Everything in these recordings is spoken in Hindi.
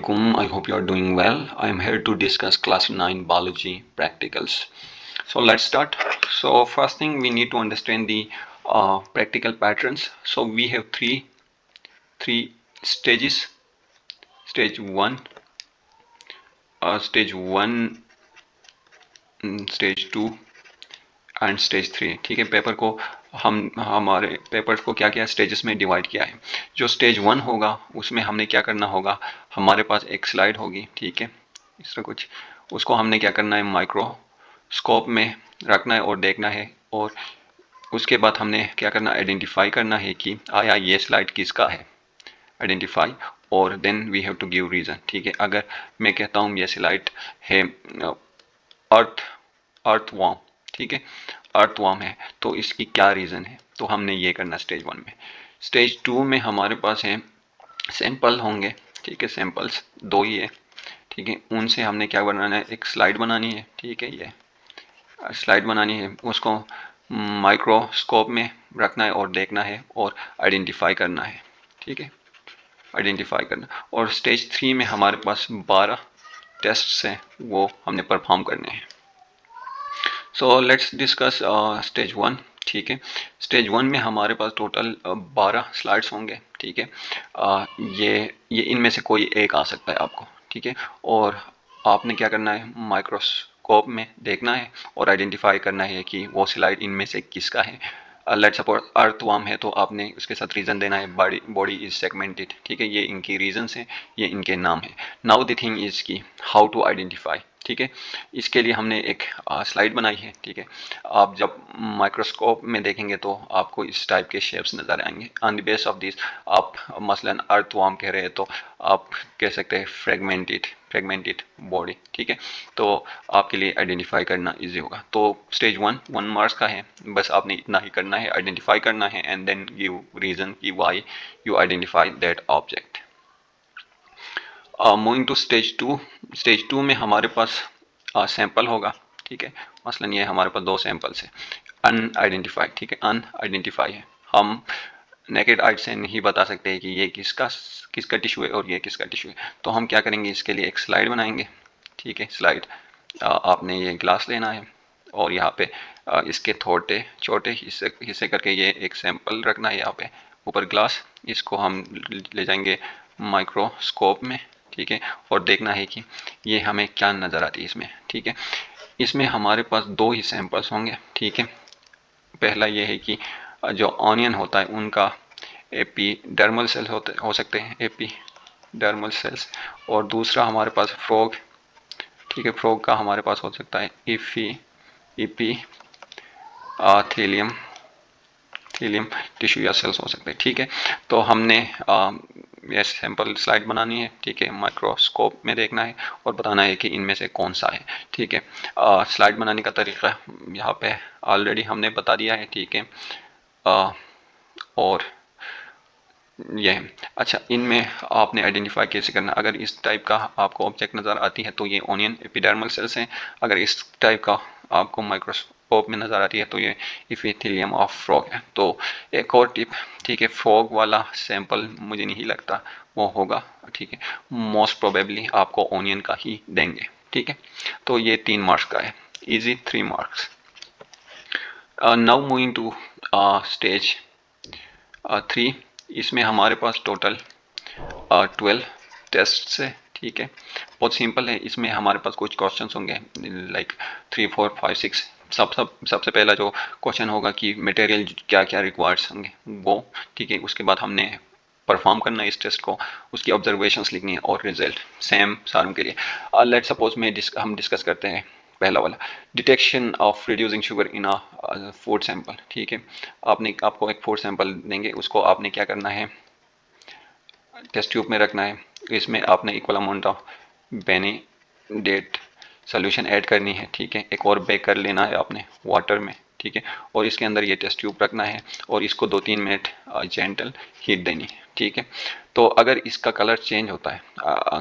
I hope you are doing well. I am here to discuss class 9 biology practicals. So let's start. So first thing we need to understand the practical patterns. So we have three stages. Stage 1, stage 1, stage 2 and stage 3. ठीक है, पेपर को हम हमारे पेपर्स को क्या किया स्टेजेस में डिवाइड किया है. जो स्टेज 1 होगा उसमें हमने क्या करना होगा, हमारे पास एक स्लाइड होगी. ठीक है, इस तरह कुछ. उसको हमने क्या करना है, माइक्रोस्कोप में रखना है और देखना है. और उसके बाद हमने क्या करना, आइडेंटिफाई करना है कि आया ये स्लाइड किसका है, आइडेंटिफाई. और then we have to give reason. ठीक है, अगर मैं कहता हूँ ये स्लाइड है अर्थ अर्थवॉर्म, ठीक है, अर्थवॉर्म है, तो इसकी क्या रीज़न है, तो हमने ये करना स्टेज 1 में. स्टेज 2 में हमारे पास है सैंपल होंगे. ठीक है, सैंपल्स 2 ही है. ठीक है, उनसे हमने क्या बनाना है, एक स्लाइड बनानी है. ठीक है, ये स्लाइड बनानी है, उसको माइक्रोस्कोप में रखना है और देखना है और आइडेंटिफाई करना है. ठीक है, आइडेंटिफाई करना. और स्टेज 3 में हमारे पास 12 टेस्ट हैं, वो हमने परफॉर्म करने हैं. So let's discuss stage 1. ठीक है, स्टेज 1 में हमारे पास टोटल 12 स्लाइड्स होंगे. ठीक है, ये इनमें से कोई एक आ सकता है आपको. ठीक है, और आपने क्या करना है, माइक्रोस्कोप में देखना है और आइडेंटिफाई करना है कि वो स्लाइड इनमें से किसका है. लेट्स सपोज अर्थवर्म है, तो आपने उसके साथ रीज़न देना है, बॉडी इज सेगमेंटेड. ठीक है, ये इनकी रीजंस हैं, ये इनके नाम है. नाउ द थिंग इज की हाउ टू आइडेंटिफाई. ठीक है, इसके लिए हमने एक स्लाइड बनाई है. ठीक है, आप जब माइक्रोस्कोप में देखेंगे तो आपको इस टाइप के शेप्स नज़र आएंगे. On the base of this आप मसलन अर्थवर्म कह रहे हैं तो आप कह सकते हैं फ्रेगमेंटेड बॉडी. ठीक है, तो आपके लिए आइडेंटिफाई करना इजी होगा. तो स्टेज 1 मार्क्स का है, बस आपने इतना ही करना है, आइडेंटिफाई करना है एंड देन गिव रीज़न कि why you identify that object. Moving to stage 2. Stage 2 में हमारे पास सैंपल होगा. ठीक है, मसलन ये हमारे पास 2 सैंपल्स है, अनआइडेंटिफाइड. ठीक है, अनआइडेंटिफाई है, हम नेकेड आइट से नहीं बता सकते कि ये किसका टिश्यू है और ये किसका टिश्यू है. तो हम क्या करेंगे, इसके लिए एक स्लाइड बनाएंगे. ठीक है, स्लाइड आपने ये ग्लास लेना है और यहाँ पे इसके थोड़े छोटे हिस्से करके ये एक सैंपल रखना है यहाँ पे ऊपर ग्लास. इसको हम ले जाएंगे माइक्रोस्कोप में. ठीक है, और देखना है कि ये हमें क्या नज़र आती है इसमें. ठीक है, इसमें हमारे पास 2 ही सैंपल्स होंगे. ठीक है, पहला ये है कि जो ऑनियन होता है उनका एपिडर्मल सेल हो सकते हैं, एपिडर्मल सेल्स. और दूसरा हमारे पास फ्रॉग. ठीक है, फ्रॉग का हमारे पास हो सकता है इपीथेलियम टिश्यू या सेल्स हो सकते हैं. ठीक है, तो हमने ये सैंपल स्लाइड बनानी है. ठीक है, माइक्रोस्कोप में देखना है और बताना है कि इनमें से कौन सा है. ठीक है, स्लाइड बनाने का तरीका यहाँ पे ऑलरेडी हमने बता दिया है. ठीक है, और ये अच्छा, इनमें आपने आइडेंटिफाई कैसे करना. अगर इस टाइप का आपको ऑब्जेक्ट नज़र आती है तो ये ओनियन एपिडर्मल सेल्स हैं. अगर इस टाइप का आपको माइक्रोस्कोप में नज़र आती है तो ये इपिथेलियम ऑफ फ्रॉग है. तो एक और टिप. ठीक है, फ्रॉग वाला सैंपल मुझे नहीं लगता वो होगा. ठीक है, मोस्ट प्रोबेबली आपको ओनियन का ही देंगे. ठीक है, तो ये 3 मार्क्स का है, easy 3 marks. Now moving to stage 3. इसमें हमारे पास टोटल 12 टेस्ट है. ठीक है, बहुत सिंपल है. इसमें हमारे पास कुछ क्वेश्चंस होंगे लाइक 3, 4, 5, 6. सबसे पहला जो क्वेश्चन होगा कि मटेरियल क्या क्या रिक्वायर्ड्स होंगे वो. ठीक है, उसके बाद हमने परफॉर्म करना है इस टेस्ट को, उसकी ऑब्जर्वेशंस लिखनी है और रिजल्ट सेम सारों के लिए. लेट सपोज हम डिस्कस करते हैं पहला वाला, detection of reducing sugar in a food sample. ठीक है, आपको एक फूड सैंपल देंगे, उसको आपने क्या करना है, टेस्ट ट्यूब में रखना है. इसमें आपने equal amount of Benedict solution add करनी है. ठीक है, एक और बेक कर लेना है आपने वाटर में. ठीक है, और इसके अंदर ये टेस्ट ट्यूब रखना है और इसको 2-3 मिनट जेंटल हीट देनी है. ठीक है, तो अगर इसका कलर चेंज होता है,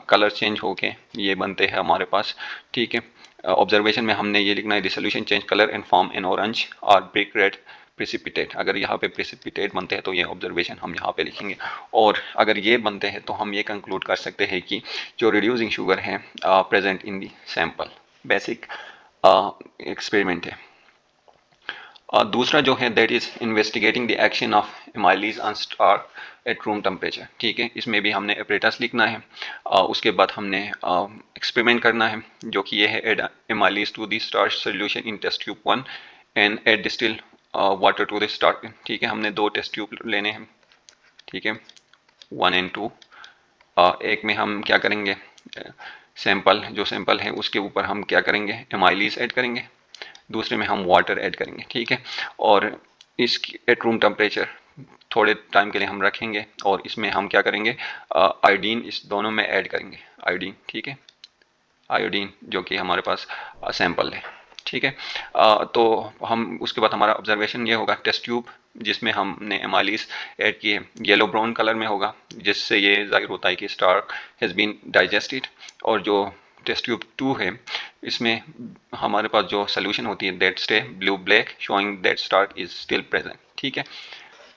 कलर चेंज होके ये बनते हैं हमारे पास. ठीक है, ऑब्जर्वेशन में हमने ये लिखना है, the solution change colour and form an orange और ब्रिक रेड प्रेसिपिटेट। अगर यहाँ पे प्रेसिपिटेट बनते हैं तो ये ऑब्जर्वेशन हम यहाँ पे लिखेंगे, और अगर ये बनते हैं तो हम ये कंक्लूड कर सकते हैं कि जो रिड्यूसिंग शुगर है present in the sample. Basic experiment है। दूसरा जो है that is investigating the action of amylase on starch at room temperature. ठीक है, इसमें भी हमने एपरेटस लिखना है। उसके बाद हमने एक्सपेरिमेंट करना है, जो कि ये है add amylase to the starch solution in test tube 1 and add distil water to the starch. ठीक है, हमने 2 टेस्ट ट्यूब लेने हैं। ठीक है, 1 एंड 2। एक में हम क्या करेंगे, सैंपल जो सैंपल है उसके ऊपर हम क्या करेंगे, एमाइलीज ऐड करेंगे, दूसरे में हम वाटर ऐड करेंगे। ठीक है, और इस एट रूम टेम्परेचर थोड़े टाइम के लिए हम रखेंगे, और इसमें हम क्या करेंगे, आयोडीन इस दोनों में ऐड करेंगे, आयोडीन। ठीक है, आयोडीन जो कि हमारे पास सैंपल है। ठीक है, तो हम उसके बाद हमारा ऑब्जर्वेशन ये होगा, टेस्ट ट्यूब जिसमें हमने एमाइलीज ऐड किए येलो ब्राउन कलर में होगा, जिससे ये जाहिर होता है कि स्टार्क हैज़ बीन डाइजेस्टेड। और जो टेस्ट ट्यूब 2 है, इसमें हमारे पास जो सोल्यूशन होती है that stay blue black showing that starch is still present. ठीक है,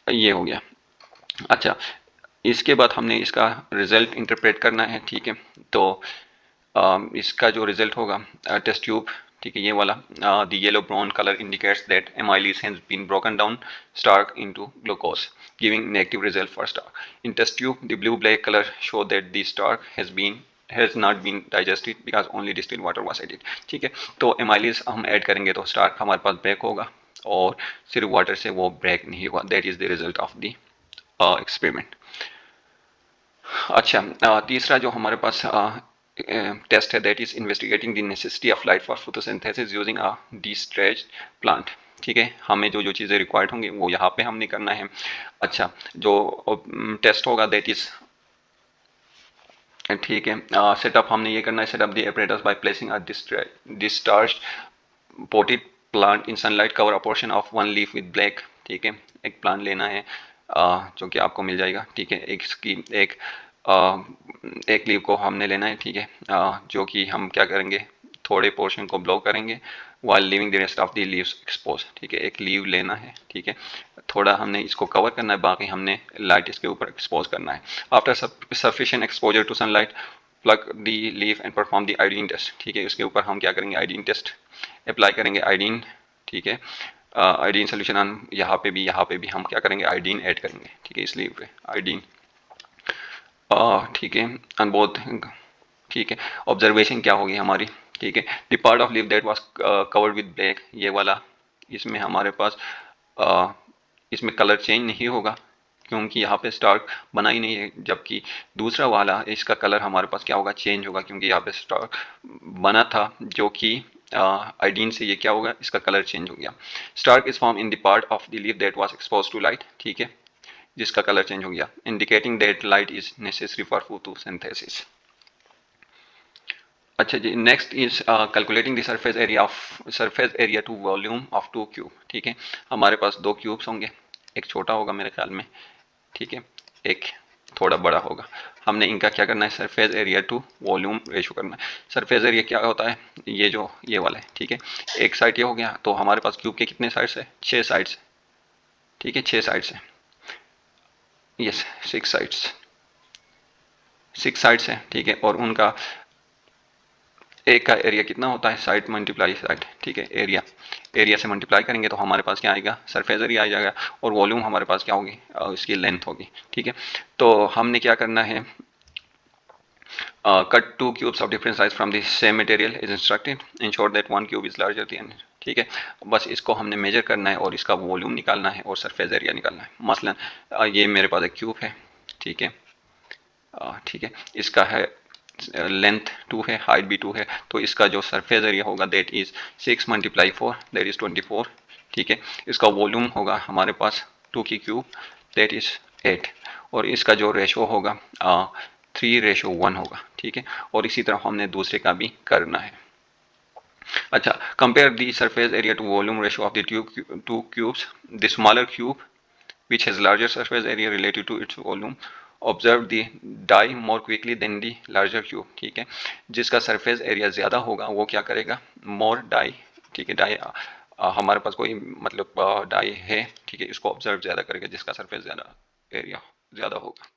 ये हो गया। अच्छा, इसके बाद हमने इसका रिजल्ट इंटरप्रेट करना है। ठीक है, तो इसका जो रिजल्ट होगा टेस्ट ट्यूब, ठीक है, ये वाला the yellow brown colour indicates that amylase has been broken down starch into glucose giving negative result for starch. In test tube the blue black colour show that the starch has not been digested because only distil water was added. ठीक है, तो एमाइलीज हम ऐड करेंगे तो स्टार्क हमारे पास ब्रेक होगा, और सिर्फ वाटर से वो ब्रेक नहीं होगा। That is the result of the experiment. अच्छा, तीसरा जो हमारे पास टेस्ट है that is investigating the necessity of light for photosynthesis using a destarched plant. ठीक है, हमें जो जो चीज़ें रिक्वायर्ड होंगी वो यहाँ पे हमने करना है। अच्छा, जो टेस्ट होगा दैट इज, ठीक है, सेटअप हमने ये करना है, setup the apparatus by placing a discharge potted plant in sunlight cover a portion of 1 leaf with black. ठीक है, एक प्लांट लेना है जो कि आपको मिल जाएगा। ठीक है, एक लीव को हमने लेना है। ठीक है, जो कि हम क्या करेंगे, थोड़े पोर्शन को ब्लॉक करेंगे while living the rest of the leaves expose. ठीक है, एक लीव लेना है। ठीक है, थोड़ा हमने इसको कवर करना है, बाकी हमने लाइट इसके ऊपर एक्सपोज करना है। After sufficient exposure to sunlight pluck the leaf and perform the iodine test. ठीक है, उसके ऊपर हम क्या करेंगे, आयोडीन टेस्ट अप्लाई करेंगे, आयोडीन। ठीक है, आयोडीन सोल्यूशन हम यहाँ पे भी हम क्या करेंगे, आयोडीन ऐड करेंगे। ठीक है, इसलिए पे आयोडीन। ठीक है, अनबोध। ठीक है, ऑब्जर्वेशन क्या होगी हमारी। ठीक है, the part of leaf that was covered with black, ये वाला, इसमें हमारे पास इसमें कलर चेंज नहीं होगा क्योंकि यहाँ पे स्टार्क बना ही नहीं है, जबकि दूसरा वाला इसका कलर हमारे पास क्या होगा, चेंज होगा, क्योंकि यहाँ पे स्टार्क बना था, जो कि आयोडीन से ये क्या होगा, इसका कलर चेंज हो गया। Starch is form in the part of the leaf that was expose to light. ठीक है, जिसका कलर चेंज हो गया, indicating that light is necessary for photosynthesis. अच्छा जी, next is calculating the surface area to volume of 2 cube. ठीक है, हमारे पास 2 क्यूब्स होंगे, एक छोटा होगा मेरे ख्याल में। ठीक है, एक थोड़ा बड़ा होगा। हमने इनका क्या करना है, surface area to volume ratio करना है। सरफेस एरिया क्या होता है, ये वाला है। ठीक है, एक साइड ये हो गया, तो हमारे पास क्यूब के कितने साइड्स है, 6 साइड्स। ठीक है, 6 साइड्स है, यस 6 साइड्स है। ठीक है, और उनका एक का एरिया कितना होता है, साइड मल्टीप्लाई साइड। ठीक है, एरिया से मल्टीप्लाई करेंगे तो हमारे पास क्या आएगा, सरफेस एरिया आ जाएगा, और वॉल्यूम हमारे पास क्या होगी, इसकी लेंथ होगी। ठीक है, तो हमने क्या करना है, cut 2 cubes of different size from the same material is instructed, ensure that 1 cube is larger than. ठीक है, बस इसको हमने मेजर करना है और इसका वॉल्यूम निकालना है और सरफेस एरिया निकालना है। मसलन ये मेरे पास एक क्यूब है। ठीक है, ठीक है, इसका है लेंथ 2 है, हाइट भी 2 है, तो इसका जो सरफेस एरिया होगा that is 6 multiply 4 that is 24। ठीक है, इसका वॉल्यूम होगा हमारे पास 2 की क्यूब दैट इज 8, और इसका जो रेशो होगा 3:1 होगा। ठीक है, और इसी तरह हमने दूसरे का भी करना है। अच्छा, compare the surface area to volume ratio of the two cubes, the smaller cube which has larger surface area related to its volume observe the die more quickly than the larger cube। ठीक है, जिसका सरफेस एरिया ज़्यादा होगा वो क्या करेगा, मोर डाई। ठीक है, डाई हमारे पास कोई मतलब डाई है, ठीक है, इसको ऑब्जर्व ज़्यादा करेगा जिसका सरफेस ज़्यादा एरिया ज़्यादा होगा।